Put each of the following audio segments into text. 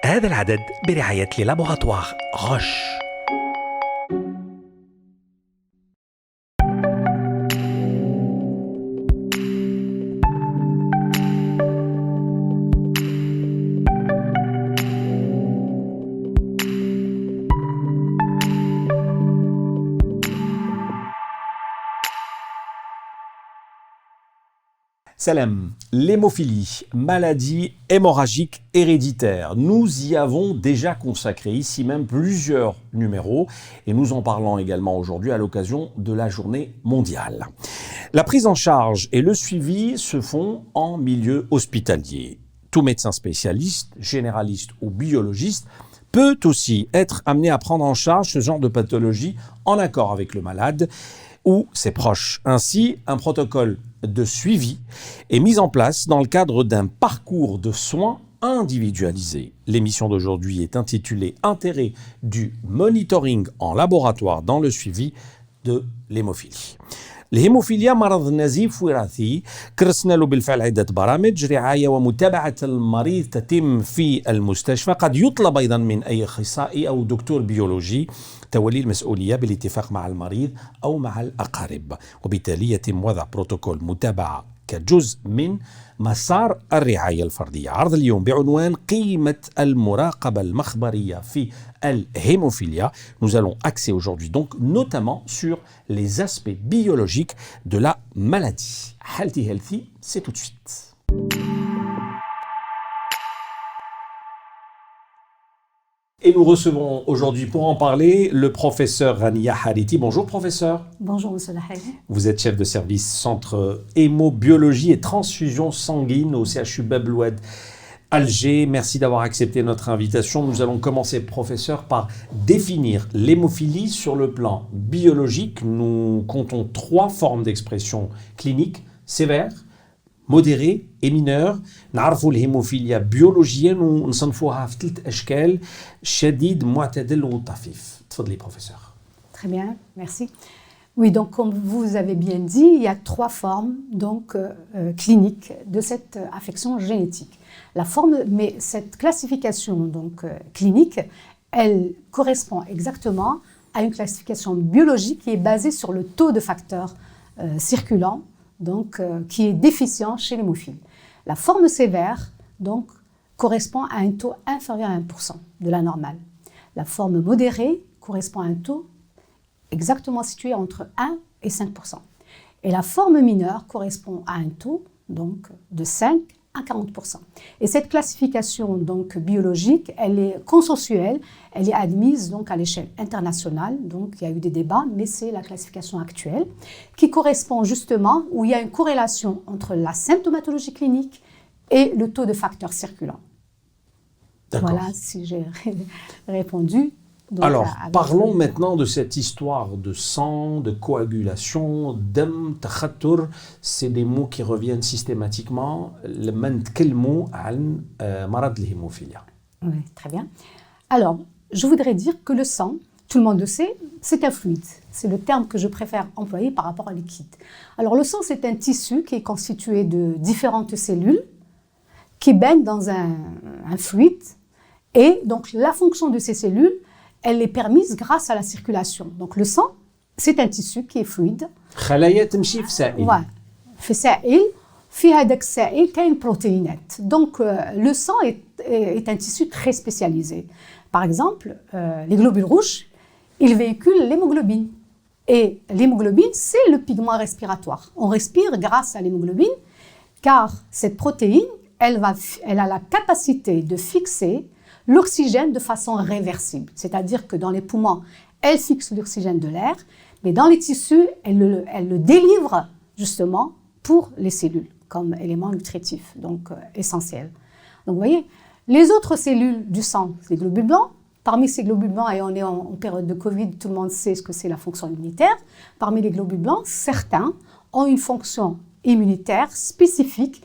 هذا العدد برعاية لابوراتوار روش. Salam, l'hémophilie, maladie hémorragique héréditaire. Nous y avons déjà consacré ici même plusieurs numéros et nous en parlons également aujourd'hui à l'occasion de la journée mondiale. La prise en charge et le suivi se font en milieu hospitalier. Tout médecin spécialiste, généraliste ou biologiste peut aussi être amené à prendre en charge ce genre de pathologie en accord avec le malade ou ses proches. Ainsi, un protocole de suivi est mis en place dans le cadre d'un parcours de soins individualisé. L'émission d'aujourd'hui est intitulée « Intérêt du monitoring en laboratoire dans le suivi de l'hémophilie ». الهيموفيليا مرض نزيف وراثي كرسنا له بالفعل عدة برامج رعاية ومتابعة المريض تتم في المستشفى قد يطلب أيضا من أي أخصائي أو دكتور بيولوجي تولي المسؤولية بالاتفاق مع المريض أو مع الأقارب وبالتالي يتم وضع بروتوكول متابعة كجزء من مسار الرعاية الفردية. عرض اليوم بعنوان قيمة المراقبة المخبرية في الhémophilia. Nous allons axer aujourd'hui donc notamment sur les aspects biologiques de la maladie. Healthy Healthy, c'est tout de suite. Et nous recevons aujourd'hui pour en parler le professeur Rania Hariti. Bonjour professeur. Bonjour monsieur Lahari. Vous êtes chef de service centre hémobiologie et transfusion sanguine au CHU Bab Oued Alger. Merci d'avoir accepté notre invitation. Nous allons commencer, professeur, par définir l'hémophilie sur le plan biologique. Nous comptons 3 formes d'expression clinique, sévère, modéré et mineur. نعرفوا الهيموفيليا بيولوجيا ونصنفوها في 3 أشكال شديد معتدل وطفيف. تفضلي professeur. Très bien, merci. Oui, donc comme vous avez bien dit, il y a 3 formes donc cliniques de cette affection génétique. Mais cette classification donc clinique, elle correspond exactement à une classification biologique qui est basée sur le taux de facteurs circulants, donc qui est déficient chez l'hémophile. La forme sévère donc correspond à un taux inférieur à 1% de la normale. La forme modérée correspond à un taux exactement situé entre 1 et 5%. Et la forme mineure correspond à un taux donc de 5 à 40%. Et cette classification donc biologique, elle est consensuelle, elle est admise donc à l'échelle internationale. Donc il y a eu des débats, mais c'est la classification actuelle qui correspond justement où il y a une corrélation entre la symptomatologie clinique et le taux de facteurs circulants. Voilà si j'ai répondu. Donc, alors, parlons maintenant de cette histoire de sang, de coagulation, dam, takhatur. C'est des mots qui reviennent systématiquement. لما نتكلموا عن مرض الهيموفيليا. Oui, très bien. Alors, je voudrais dire que le sang, tout le monde le sait, c'est un fluide. C'est le terme que je préfère employer par rapport à liquide. Alors, le sang, c'est un tissu qui est constitué de différentes cellules qui baignent dans un fluide. Et donc, la fonction de ces cellules, elle est permise grâce à la circulation. Donc le sang, c'est un tissu qui est fluide. خلايا تمشي في سائل. Ouais. في سائل في هذاك السائل كاين بروتينات. Donc le sang est un tissu très spécialisé. Par exemple, les globules rouges, ils véhiculent l'hémoglobine. Et l'hémoglobine, c'est le pigment respiratoire. On respire grâce à l'hémoglobine car cette protéine, elle a la capacité de fixer l'oxygène de façon réversible. C'est-à-dire que dans les poumons, elle fixe l'oxygène de l'air, mais dans les tissus, elle le délivre justement pour les cellules comme élément nutritif, donc essentiel. Donc vous voyez, les autres cellules du sang, c'est les globules blancs. Parmi ces globules blancs, et on est en période de Covid, tout le monde sait ce que c'est la fonction immunitaire. Parmi les globules blancs, certains ont une fonction immunitaire spécifique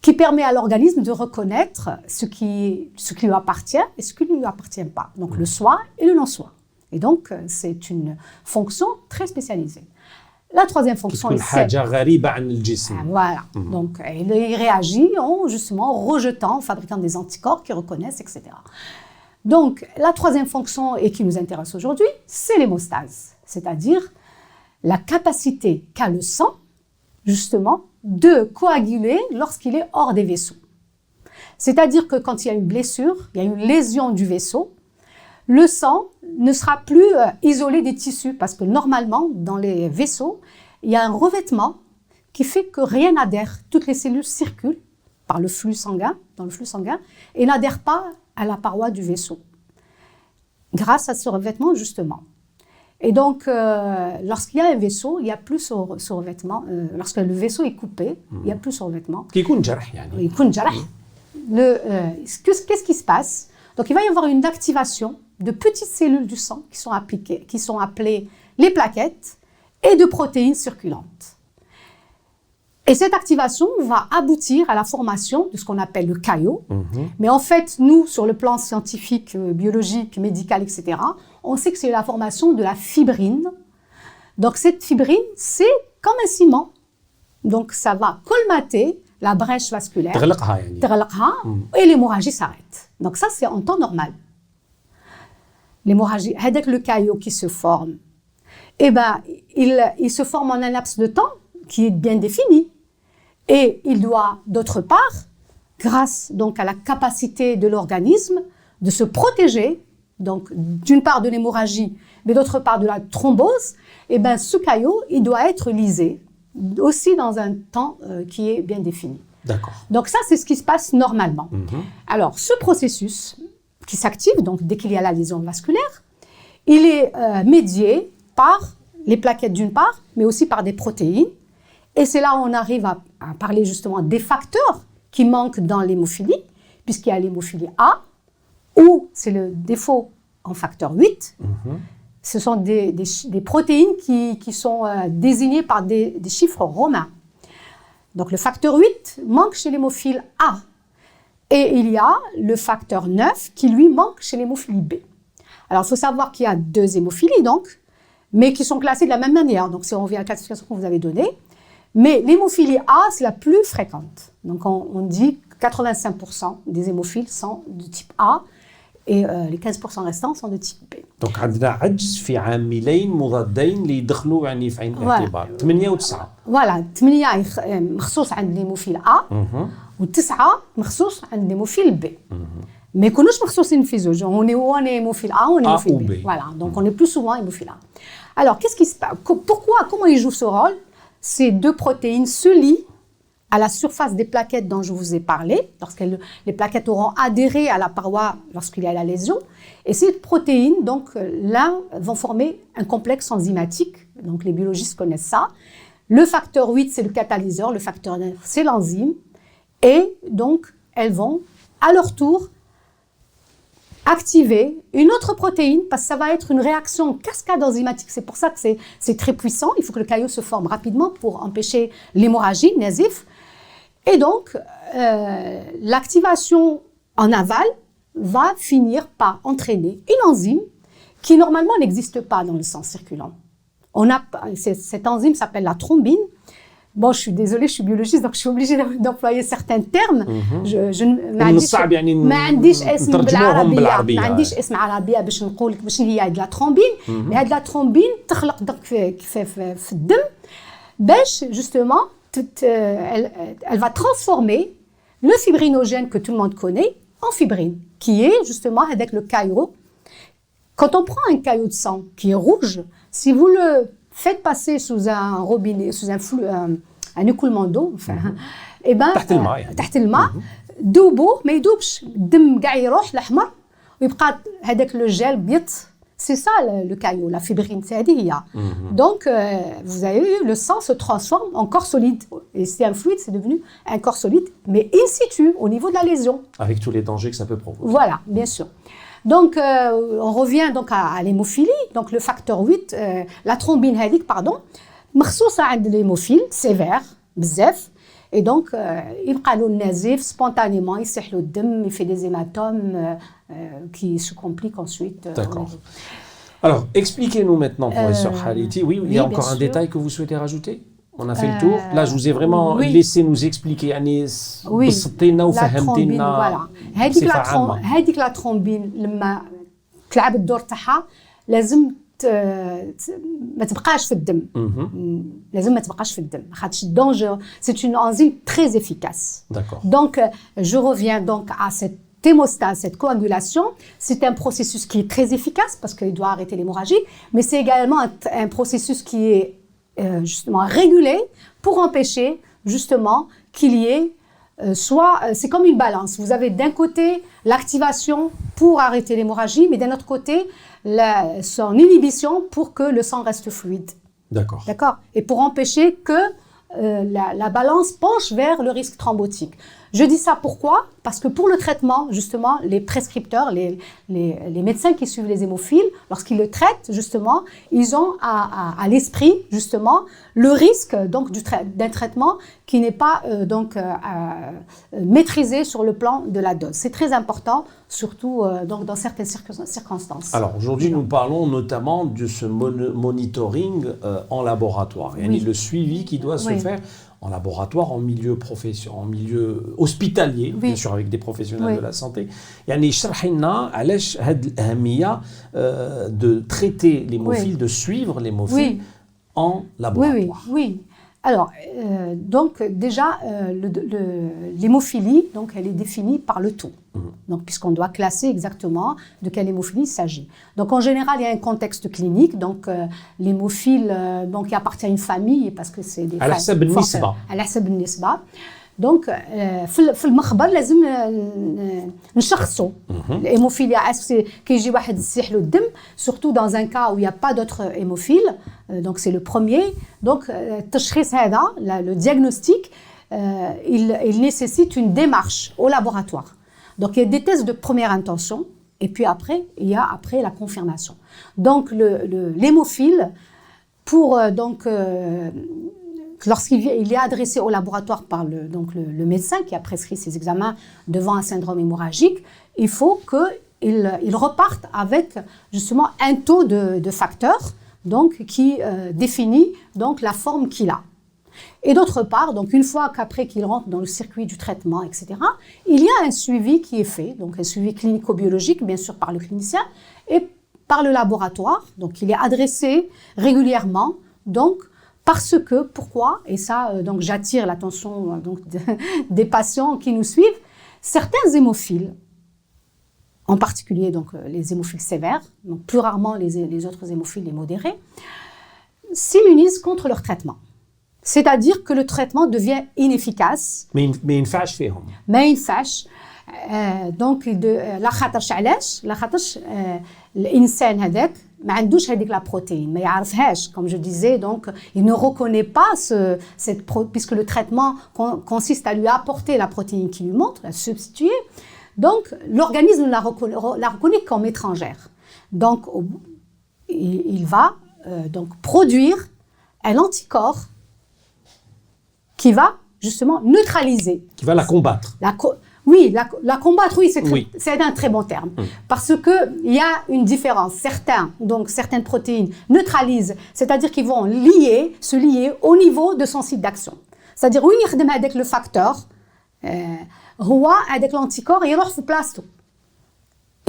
qui permet à l'organisme de reconnaître ce qui lui appartient et ce qui ne lui appartient pas. Donc le soi et le non-soi. Et donc c'est une fonction très spécialisée. La troisième fonction تكون est حاجة غريبة عن الجسم. Voilà. Donc, il réagit en justement rejetant, en fabriquant des anticorps qui reconnaissent, etc. Donc, la troisième fonction et qui nous intéresse aujourd'hui, c'est l'hémostase, c'est-à-dire la capacité qu'a le sang, justement, de coaguler lorsqu'il est hors des vaisseaux. C'est-à-dire que quand il y a une blessure, il y a une lésion du vaisseau, le sang ne sera plus isolé des tissus parce que normalement, dans les vaisseaux, il y a un revêtement qui fait que rien n'adhère. Toutes les cellules circulent par le flux sanguin, dans le flux sanguin, et n'adhèrent pas à la paroi du vaisseau. Grâce à ce revêtement, justement. Et donc, lorsqu'il y a un vaisseau, il n'y a plus ce revêtement. Lorsque le vaisseau est coupé, il n'y a plus ce revêtement. كيكون جرح يعني. يكون جرح. Qu'est-ce qui se passe? Donc, il va y avoir une activation de petites cellules du sang qui sont appelées les plaquettes et de protéines circulantes. Et cette activation va aboutir à la formation de ce qu'on appelle le caillot. Mais en fait, nous, sur le plan scientifique, biologique, médical, etc., on sait que c'est la formation de la fibrine. Donc, cette fibrine, c'est comme un ciment. Donc, ça va colmater la brèche vasculaire. تغلقها يعني. تغلقها, et l'hémorragie s'arrête. Donc, ça, c'est en temps normal. L'hémorragie, avec le caillot qui se forme, eh ben, il se forme en un laps de temps qui est bien défini. Et il doit, d'autre part, grâce donc à la capacité de l'organisme de se protéger, donc d'une part de l'hémorragie, mais d'autre part de la thrombose, eh ben, ce caillot, il doit être lisé, aussi dans un temps qui est bien défini. D'accord. Donc ça, c'est ce qui se passe normalement. Alors, ce processus qui s'active, donc dès qu'il y a la lésion vasculaire, il est médié par les plaquettes d'une part, mais aussi par des protéines. Et c'est là où on arrive à parler justement des facteurs qui manquent dans l'hémophilie, puisqu'il y a l'hémophilie A, où c'est le défaut en facteur 8. Ce sont des protéines qui sont désignées par des chiffres romains. Donc le facteur 8 manque chez l'hémophile A. Et il y a le facteur 9 qui lui manque chez l'hémophilie B. Alors il faut savoir qu'il y a deux hémophilies donc, mais qui sont classées de la même manière. Donc si on revient à la classification que vous avez donnée, mais l'hémophilie A, c'est la plus fréquente. Donc on dit que 85% des hémophiles sont de type A et les 15% restants sont de type B. دونك عندنا عجز في عاملين مضادين اللي يدخلوا يعني في عين الاعتبار 8 و 9. فوالا 8 مخصوص عند الهيموفيل A و9 مخصوص عند الهيموفيل B. ما يكونوش مخصوصين في زوج. On est hémophile A, on est hémophile B. Voilà, donc on est plus souvent hémophile A. Alors qu'est-ce qui se passe? Comment ils jouent ce rôle? Ces deux protéines se lient à la surface des plaquettes dont je vous ai parlé, lorsque les plaquettes auront adhéré à la paroi lorsqu'il y a la lésion. Et ces protéines, donc là, vont former un complexe enzymatique. Donc les biologistes connaissent ça. Le facteur 8, c'est le catalyseur. Le facteur 9, c'est l'enzyme. Et donc, elles vont, à leur tour, activer une autre protéine parce que ça va être une réaction cascade enzymatique. C'est pour ça que c'est très puissant. Il faut que le caillot se forme rapidement pour empêcher l'hémorragie, nazif. Et donc, l'activation en aval va finir par entraîner une enzyme qui normalement n'existe pas dans le sang circulant. Cette enzyme s'appelle la thrombine. Bon, je suis désolée, je suis biologiste, donc je suis obligée d'employer certains termes. ما عنديش اسم بالعربية. ما عنديش اسم عربية باش نقول لك باش هي هاد لا ترومبين. هاد لا ترومبين تخلق دونك في الدم باش justement elle va transformer le fibrinogène que tout le monde connaît en fibrine, qui est justement avec le caillot. Quand on prend un caillot de sang qui est rouge, si vous le faites passer sous un robinet, sous un flux, un écoulement d'eau, enfin, et ben, تحت الماء, دوبوه ما يدوبش, الدم قاع يروح الأحمر ويبقى هذاك le gel بيض. C'est ça le caillot, la fibrine, c'est هذه هي. Donc, vous avez vu, le sang se transforme en corps solide. Et c'est un fluide, c'est devenu un corps solide, mais in situ, au niveau de la lésion. Avec tous les dangers que ça peut provoquer. Voilà, bien sûr. Donc, on revient donc à l'hémophilie. Donc, le facteur 8, la thrombine هذيك, pardon, مخصوصة عند l'hémophile, sévère, بزاف. Et donc, يبقى له النزيف spontanément, يسيح له الدم, il fait des hématomes qui se compliquent ensuite. D'accord. Alors, expliquez-nous maintenant, professeur Khaliti. Oui, il y a oui, bien encore un sûr. détail que vous souhaitez rajouter? On a fait le tour. Là, je vous ai vraiment oui. laissé nous expliquer. Oui, بسطينا la trombine, وفهمتينا voilà. هذيك بصفة عامة. هذيك لا ترومبين لما تلعب الدور تاعها لازم ما تبقاش في الدم. لازم ما تبقاش في الدم خاطش الدونجور c'est une enzyme très efficace. D'accord. Donc je reviens donc à cette hémostase, cette coagulation, c'est un processus qui est très efficace parce qu'il doit arrêter l'hémorragie, mais c'est également un processus qui est justement régulé pour empêcher justement qu'il y ait c'est comme une balance. Vous avez d'un côté l'activation pour arrêter l'hémorragie, mais d'un autre côté son inhibition pour que le sang reste fluide. D'accord. D'accord. Et pour empêcher que la balance penche vers le risque thrombotique. Je dis ça pourquoi? Parce que pour le traitement, justement, les prescripteurs, les médecins qui suivent les hémophiles, lorsqu'ils le traitent, justement, ils ont à l'esprit, justement, le risque donc, d'un traitement qui n'est pas maîtrisé sur le plan de la dose. C'est très important, surtout donc, dans certaines circonstances. Alors aujourd'hui, nous parlons notamment de ce monitoring en laboratoire. Oui. Le suivi qui doit se faire en laboratoire, en milieu hospitalier, bien sûr avec des professionnels de la santé. يعني اشرحي لنا علاش هاد الأهمية de traiter l'hémophile, de suivre l'hémophile en laboratoire. Oui. Alors, donc déjà, l'hémophilie, donc elle est définie par le taux. Donc, puisqu'on doit classer exactement de quelle hémophilie il s'agit. Donc, en général, il y a un contexte clinique. Donc, l'hémophile, donc, il appartient à une famille parce que c'est des. على حسب النسبة. على حسب النسبة. دونك في المخبر لازم نشخصوا الهيموفيليا اسكو كيجي واحد يسيح له الدم surtout dans un cas où il n'y a pas d'autres hémophiles donc c'est le premier donc التشخيص هذا le diagnostic il nécessite une démarche au laboratoire donc il y a des tests de première intention et puis après il y a la confirmation donc l'hémophile pour donc lorsqu'il est adressé au laboratoire par le médecin qui a prescrit ses examens devant un syndrome hémorragique, il faut qu'il reparte avec justement un taux de facteurs donc, qui définit donc, la forme qu'il a. Et d'autre part, donc, une fois qu'après qu'il rentre dans le circuit du traitement, etc., il y a un suivi qui est fait, donc un suivi clinico-biologique, bien sûr par le clinicien, et par le laboratoire. Donc il est adressé régulièrement, donc, parce que, pourquoi, et ça, donc j'attire l'attention donc, des patients qui nous suivent, certains hémophiles, en particulier donc, les hémophiles sévères, donc plus rarement les autres hémophiles, les modérés, s'immunisent contre leur traitement. C'est-à-dire que le traitement devient inefficace. ما ينفعش فيهم. ما ينفعش. دونك لا خاطرش علاش؟ لا خاطرش الإنسان هذاك ما عندوش هذيك لا بروتين ما يعرفهاش comme je disais donc il ne reconnaît pas puisque le traitement consiste à lui apporter la protéine qui lui manque la substituer donc l'organisme la reconnaît comme étrangère donc il va donc produire un anticorps qui va justement neutraliser qui va la combattre. Oui, la combattre, oui, c'est un très bon terme. Parce qu'il y a une différence. Certaines protéines neutralisent, c'est-à-dire qu'ils vont se lier au niveau de son site d'action. C'est-à-dire, oui, avec le facteur, avec l'anticorps,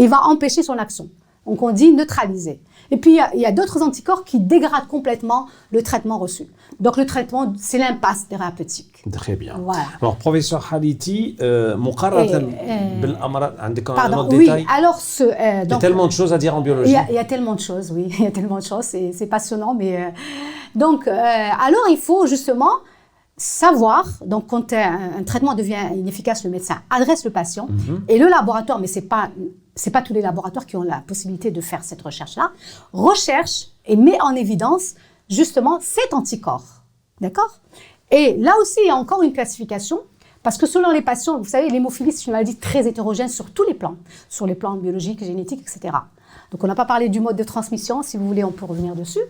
il va empêcher son action. Donc on dit neutraliser. Et puis il y a d'autres anticorps qui dégradent complètement le traitement reçu. Donc le traitement, c'est l'impasse thérapeutique. Très bien. Voilà. Alors professeur Khaliti, مقارنة بالأمراض عندك un autre oui, détail. alors Il y a tellement de choses à dire en biologie. Il y a tellement de choses, oui, il y a tellement de choses, c'est passionnant, mais donc alors il faut justement savoir, donc quand un traitement devient inefficace, le médecin adresse le patient et le laboratoire, mais c'est pas tous les laboratoires qui ont la possibilité de faire cette recherche-là, recherche et met en évidence justement cet anticorps, d'accord? Et là aussi, il y a encore une classification, parce que selon les patients, vous savez, l'hémophilie, c'est une maladie très hétérogène sur tous les plans, sur les plans biologiques, génétiques, etc. Donc on n'a pas parlé du mode de transmission, si vous voulez, on peut revenir dessus.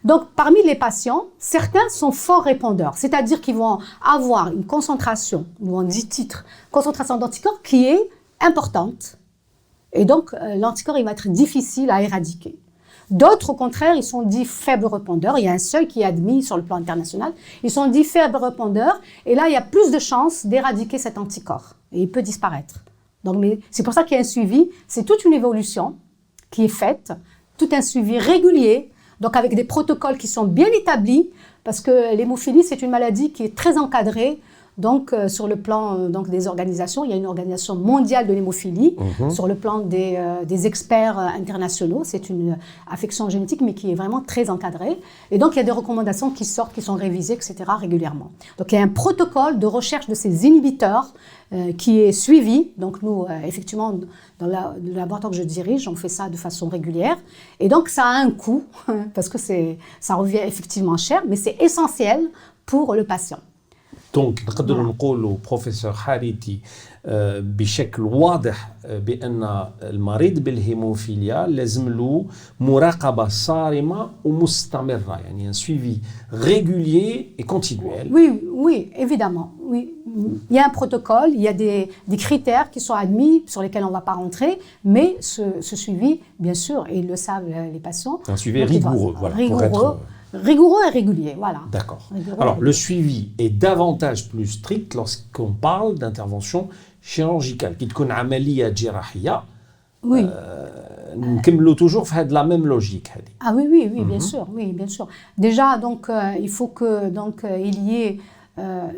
Donc parmi les patients, certains sont forts répondeurs, c'est-à-dire qu'ils vont avoir une concentration, ou on dit titre, concentration d'anticorps qui est importante. Et donc l'anticorps, il va être difficile à éradiquer. D'autres, au contraire, ils sont dits faibles répondeurs. Il y a un seuil qui est admis sur le plan international. Ils sont dits faibles répondeurs. Et là, il y a plus de chances d'éradiquer cet anticorps. Et il peut disparaître. Donc, c'est pour ça qu'il y a un suivi. C'est toute une évolution qui est faite, tout un suivi régulier, donc avec des protocoles qui sont bien établis, parce que l'hémophilie, c'est une maladie qui est très encadrée. Donc, sur le plan donc, des organisations, il y a une organisation mondiale de l'hémophilie. Sur le plan des experts internationaux, c'est une affection génétique, mais qui est vraiment très encadrée. Et donc, il y a des recommandations qui sortent, qui sont révisées, etc. régulièrement. Donc, il y a un protocole de recherche de ces inhibiteurs qui est suivi. Donc, nous, effectivement, dans le laboratoire que je dirige, on fait ça de façon régulière. Et donc, ça a un coût, parce que ça revient effectivement cher, mais c'est essentiel pour le patient. دونك نقدروا نقولوا بروفيسور حارثي بشكل واضح بان المريض بالهيموفيليا لازم له مراقبه صارمه ومستمره يعني un suivi régulier et continuel. Oui, évidemment. Oui. Il y a un protocole, il y a des critères qui sont admis sur lesquels on ne va pas rentrer, mais ce suivi, bien sûr, et ils le savent les patients. Un suivi rigoureux, voilà, pour être rigoureux et régulier, voilà. D'accord. Alors, le suivi est davantage plus strict lorsqu'on parle d'intervention chirurgicale. Qui تكون عملية جراحية. Oui. نكملوا toujours في la même logique. Ah oui, bien sûr. Déjà, donc, il faut que donc il y ait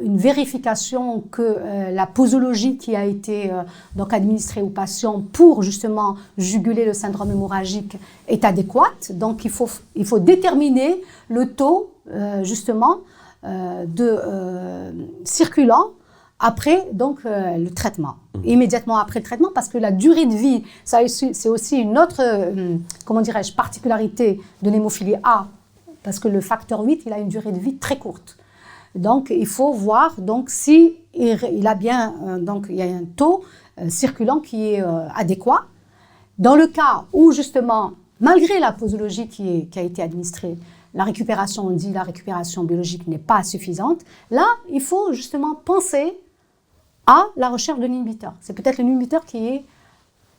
une vérification que la posologie qui a été donc administrée aux patients pour justement juguler le syndrome hémorragique est adéquate. Donc il faut déterminer le taux justement de circulant après donc le traitement, immédiatement après le traitement, parce que la durée de vie, c'est aussi une autre comment dirais-je, particularité de l'hémophilie A, parce que le facteur 8 il a une durée de vie très courte. Donc, il faut voir donc, si il a bien, donc, il y a un taux circulant qui est adéquat. Dans le cas où, justement, malgré la posologie qui a été administrée, la récupération, on dit la récupération biologique n'est pas suffisante, là, il faut justement penser à la recherche de l'inhibiteur. C'est peut-être l'inhibiteur qui est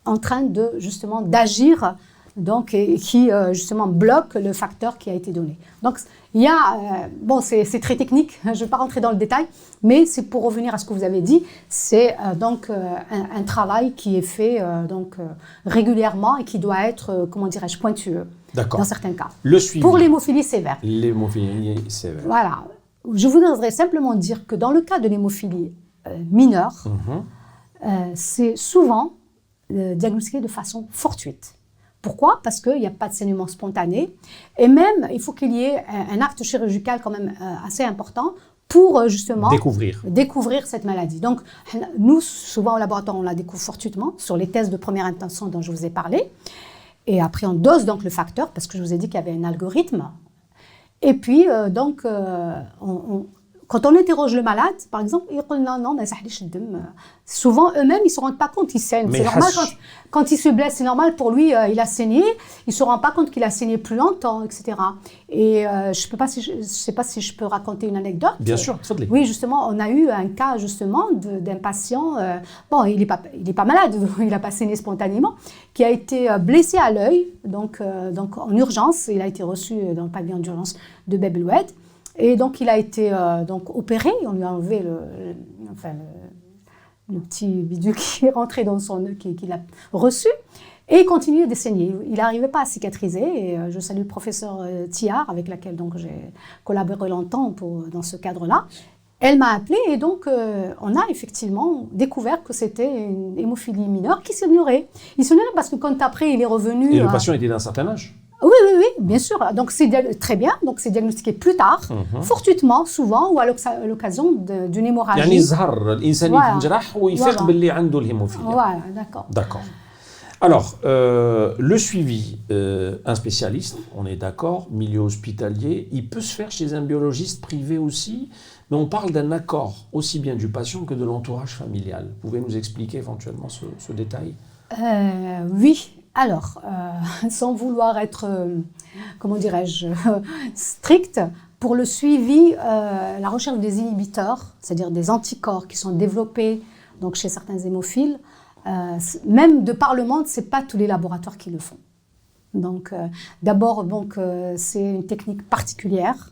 en train de, justement, d'agir donc, et qui justement bloque le facteur qui a été donné. Donc, il y a, bon, c'est très technique, je ne vais pas rentrer dans le détail, mais c'est pour revenir à ce que vous avez dit, c'est donc un travail qui est fait donc, régulièrement et qui doit être, comment dirais-je, pointueux dans certains cas. Le suivi. Pour l'hémophilie sévère. L'hémophilie sévère. Voilà. Je voudrais simplement dire que dans le cas de l'hémophilie mineure, c'est souvent diagnostiqué de façon fortuite. Pourquoi? Parce qu'il n'y a pas de saignement spontané. Et même, il faut qu'il y ait un acte chirurgical quand même assez important pour justement découvrir cette maladie. Donc, nous, souvent au laboratoire, on la découvre fortuitement sur les tests de première intention dont je vous ai parlé. Et après, on dose donc le facteur, parce que je vous ai dit qu'il y avait un algorithme. Et puis, donc, quand on interroge le malade, par exemple, ils disent non, mais ça souvent eux-mêmes, ils ne se rendent pas compte qu'ils saignent. C'est normal, quand il se blesse, c'est normal pour lui, il a saigné, il ne se rend pas compte qu'il a saigné plus longtemps, etc. Et je ne sais pas si je peux raconter une anecdote. Bien sûr, faites-le. Oui, justement, on a eu un cas justement d'un patient, bon, il n'est pas malade, il n'a pas saigné spontanément, qui a été blessé à l'œil, donc en urgence, il a été reçu dans le pavillon d'urgence de Bab el-Oued. Et donc, il a été donc, opéré, on lui a enlevé le petit bidule qui est rentré dans son œil, qu'il a reçu, et il continuait de saigner. Il n'arrivait pas à cicatriser, et je salue le professeur Thiard, avec laquelle donc, j'ai collaboré longtemps dans ce cadre-là. Elle m'a appelée, et donc on a effectivement découvert que c'était une hémophilie mineure qui s'ignorait. Il s'ignorait parce que quand après, il est revenu... Et le patient était d'un certain âge? Oui, bien sûr. Donc c'est très bien. Donc c'est diagnostiqué plus tard, fortuitement, souvent, ou à l'occasion d'une hémorragie. يعني يظهر الإنسان ينجرح ويفيق باللي عنده الهيموفيليا. Voilà, d'accord. D'accord. Alors, le suivi, un spécialiste, on est d'accord, milieu hospitalier, il peut se faire chez un biologiste privé aussi, mais on parle d'un accord aussi bien du patient que de l'entourage familial. Vous pouvez nous expliquer éventuellement ce détail? Oui. Alors, sans vouloir être, comment dirais-je, strict, pour le suivi, la recherche des inhibiteurs, c'est-à-dire des anticorps qui sont développés donc, chez certains hémophiles, même de par le monde, ce n'est pas tous les laboratoires qui le font. Donc, d'abord, c'est une technique particulière.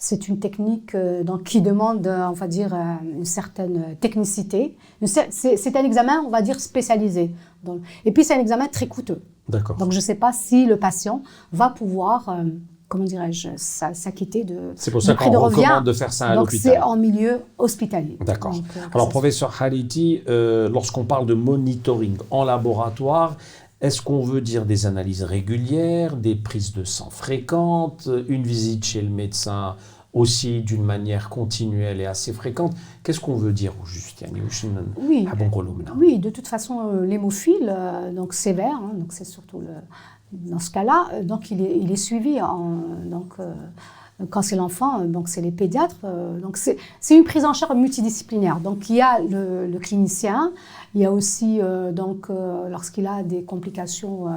C'est une technique donc, qui demande, on va dire, une certaine technicité. C'est un examen, on va dire, spécialisé. Donc, et puis, c'est un examen très coûteux. D'accord. Donc, je ne sais pas si le patient va pouvoir, comment dirais-je, s'acquitter de C'est pour ça qu'on recommande de faire ça à l'hôpital. Donc, c'est en milieu hospitalier. D'accord. Donc, alors, professeur Khaliti, lorsqu'on parle de monitoring en laboratoire, est-ce qu'on veut dire des analyses régulières, des prises de sang fréquentes, une visite chez le médecin aussi d'une manière continuelle et assez fréquente? Qu'est-ce qu'on veut dire au juste? Oui. Oui, de toute façon, l'hémophile, donc sévère, hein, donc c'est surtout dans ce cas-là, donc il est suivi quand c'est l'enfant, donc c'est les pédiatres. Donc c'est une prise en charge multidisciplinaire. Donc il y a le clinicien, il y a aussi lorsqu'il a des complications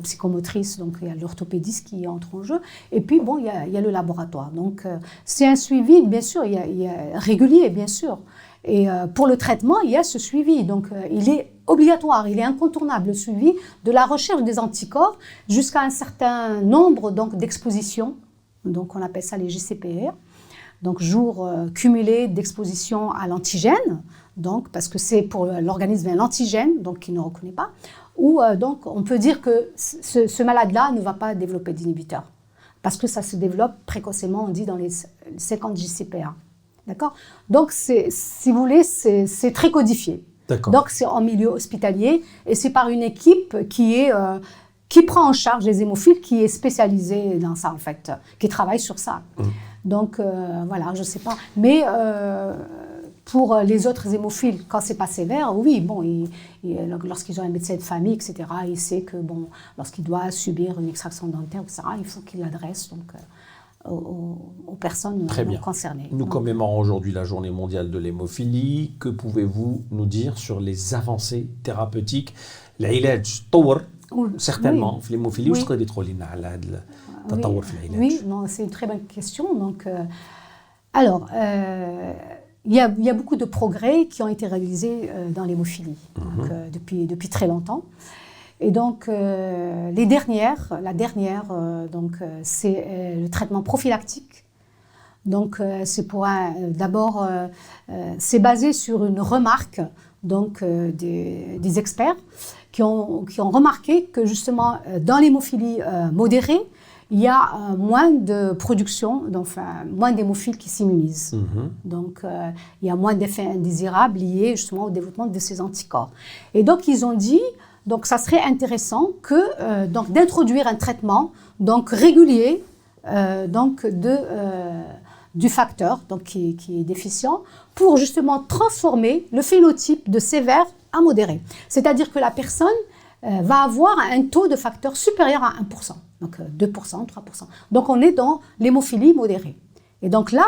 psychomotrices, donc il y a l'orthopédiste qui entre en jeu. Et puis bon, il y a le laboratoire. Donc c'est un suivi, bien sûr, il y a régulier, bien sûr. Et pour le traitement, il y a ce suivi. Donc il est obligatoire, il est incontournable, le suivi de la recherche des anticorps jusqu'à un certain nombre d'expositions. Donc on appelle ça les JCPR, donc jours cumulés d'exposition à l'antigène, donc parce que c'est pour l'organisme un antigène, donc qu'il ne reconnaît pas, ou donc on peut dire que ce malade-là ne va pas développer d'inhibiteur, parce que ça se développe précocement, on dit dans les 50 JCPR, d'accord? Donc si vous voulez, c'est très codifié. D'accord. Donc c'est en milieu hospitalier et c'est par une équipe qui prend en charge les hémophiles, qui est spécialisée dans ça, en fait, qui travaille sur ça. Donc, voilà, je ne sais pas. Mais pour les autres hémophiles, quand ce n'est pas sévère, oui, bon, lorsqu'ils ont un médecin de famille, etc., il sait que, bon, lorsqu'il doit subir une extraction dentaire, etc., il faut qu'il l'adresse aux personnes concernées. Nous commémorons aujourd'hui la journée mondiale de l'hémophilie. Que pouvez-vous nous dire sur les avancées thérapeutiques? L'ilaj tawr, certainement, l'hémophilie, oui. Oui, non, c'est une très bonne question. Donc, il y a beaucoup de progrès qui ont été réalisés dans l'hémophilie depuis très longtemps. Et donc, la dernière, c'est le traitement prophylactique. Donc, c'est basé sur une remarque des experts qui ont remarqué que justement, dans l'hémophilie modérée, il y a moins de production, moins d'hémophiles qui s'immunisent. Donc, il y a moins d'effets indésirables liés justement au développement de ces anticorps. Et donc, ils ont dit, donc, ça serait intéressant d'introduire un traitement régulier du facteur qui est déficient pour justement transformer le phénotype de sévère à modéré. C'est-à-dire que la personne va avoir un taux de facteur supérieur à 1%, donc 2%, 3%. Donc on est dans l'hémophilie modérée. Et donc là,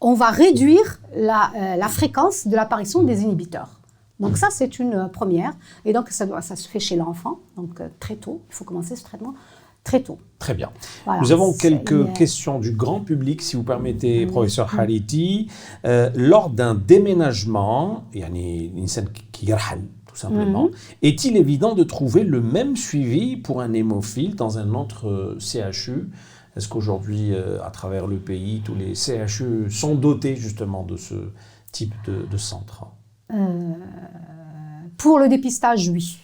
on va réduire la fréquence de l'apparition des inhibiteurs. Donc ça, c'est une première. Et donc ça se fait chez l'enfant, donc très tôt. Il faut commencer ce traitement très tôt. Très bien. Voilà, nous avons quelques questions du grand public, si vous permettez, professeur Khaliti. Lors d'un déménagement, tout simplement, est-il évident de trouver le même suivi pour un hémophile dans un autre CHU? Est-ce qu'aujourd'hui, à travers le pays, tous les CHU sont dotés justement de ce type de centre? Pour le dépistage, oui.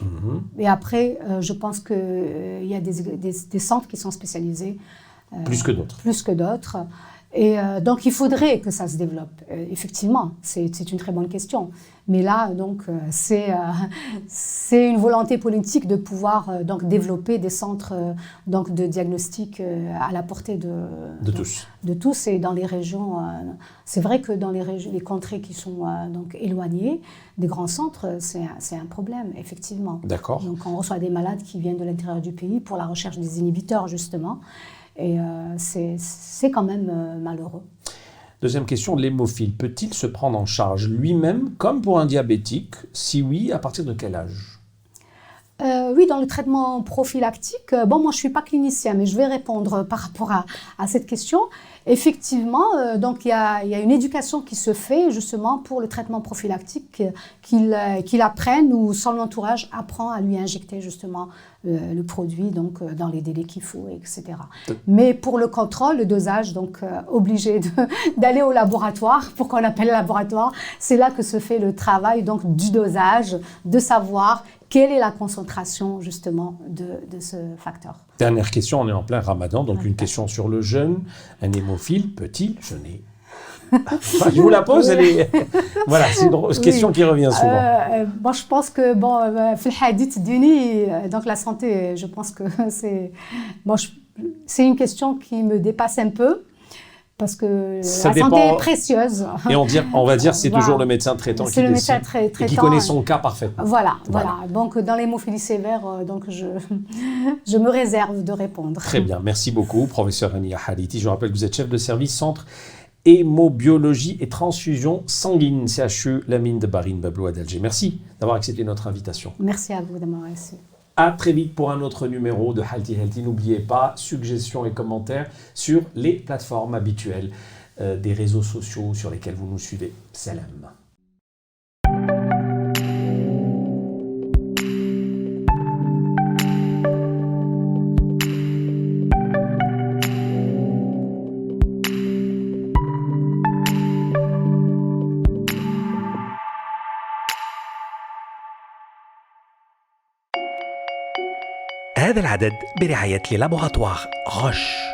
Et après, je pense qu'il y a des centres qui sont spécialisés. Plus que d'autres. Plus que d'autres. Et donc, il faudrait que ça se développe. Effectivement, c'est une très bonne question. Mais là, donc, c'est une volonté politique de pouvoir développer des centres de diagnostic à la portée de tous. De tous et dans les régions. C'est vrai que dans les contrées qui sont éloignées des grands centres, c'est un problème, effectivement. D'accord. Donc, on reçoit des malades qui viennent de l'intérieur du pays pour la recherche des inhibiteurs, justement. Et c'est quand même malheureux. Deuxième question, l'hémophile peut-il se prendre en charge lui-même comme pour un diabétique? Si oui, à partir de quel âge? Oui, dans le traitement prophylactique, moi je ne suis pas clinicien, mais je vais répondre par rapport à cette question. Effectivement, donc il y a une éducation qui se fait justement pour le traitement prophylactique, qu'il apprenne ou son entourage apprend à lui injecter justement le produit donc dans les délais qu'il faut, etc. Mais pour le contrôle, le dosage, donc obligé d'aller au laboratoire. Pourquoi on appelle laboratoire? C'est là que se fait le travail donc du dosage, de savoir quelle est la concentration justement de ce facteur. Dernière question, on est en plein Ramadan, donc une question sur le jeûne. Un hémophile peut-il jeûner? Enfin, je vous la pose, elle est... Voilà, c'est une question qui revient souvent. Bon, je pense que, bon, في الحديث ديني, donc la santé, je pense que c'est... Bon, c'est une question qui me dépasse un peu. Parce que ça la santé est précieuse. Et on va dire c'est voilà. Toujours le médecin traitant qui décide et qui connaît son cas parfaitement. Voilà. Donc dans l'hémophilie sévère, donc je me réserve de répondre. Très bien, merci beaucoup, professeur Rania Haliti. Je rappelle que vous êtes chef de service centre hémobiologie et transfusion sanguine, CHU Lamine de Barine Babloua d'Alger. Merci d'avoir accepté notre invitation. Merci à vous de m'avoir reçu. À très vite pour un autre numéro de Halti Healthy. N'oubliez pas, suggestions et commentaires sur les plateformes habituelles des réseaux sociaux sur lesquels vous nous suivez. Salam. هذا العدد برعاية لابوغاتوار غش.